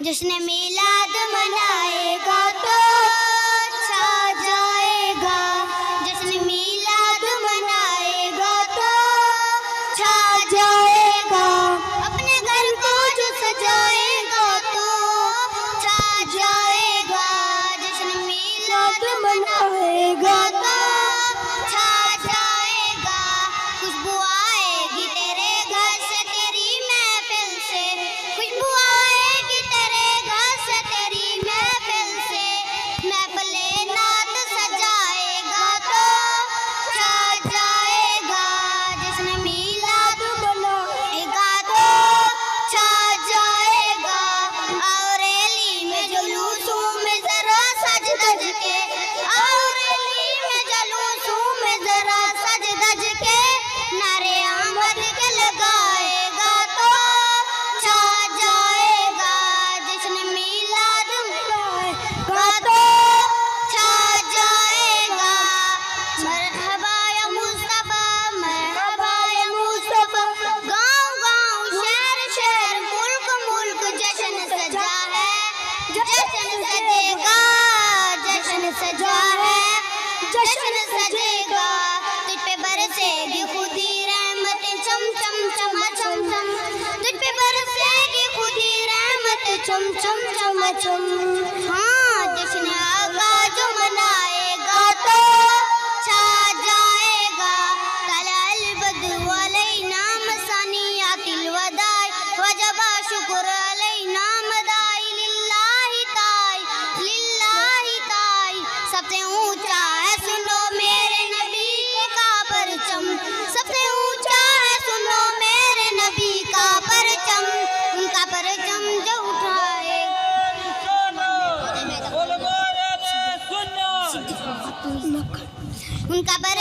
जश्न मिलाद मनाएगा तो छा जाएगा। जश्न मिलाद मनाएगा तो छा जाएगा। अपने घर को जो सजाएगा तो छा जाएगा। जश्न मिलाद मनाएगा तो छा जाएगा। खुशबू आएगी तेरे घर से, तेरी महफिल से। खुशबू आएगी तेरे घर से, तेरी महफिल से। महफिले नात सजाएगा तो छा जाएगा। जश्न मिलाद मनाएगा तो छा जाएगा। और रैली में जुलूसों में जरा सज धज के, और रैली में जुलूसों में जरा सज धज के नारे आमद के लगाएगा तो छा जाएगा। जश्न मिलाद मनाएगा तो छा जाएगा। मरहबा या मुस्तफा, मरहबा या मुस्तफा। गाँव गाँव शहर शहर मुल्क मुल्क जश्न सजा है। जश्न सजेगा, जश्न सजा है। जश्न सजेगा। तुझ पे बरसेगी खुदी रहमतें चम चम चमा चम चम। तुझ पे बरसेगी खुदी रहमतें चम चम चमा चम। हाँ, जश्न आका जो मनाएगा तो छा जाएगा। तला अल बद्र अलैना मसानियातिल वदाई, वजबा शुक्र अलैना मदाई। लिल्लाहि ताई, लिल्लाहि ताई। सबसे ऊंचा है सुनो मेरे नबी का परचम। सबसे ऊंचा है सुनो मेरे नबी का परचम। उनका परचम जो उठाए, उनका पर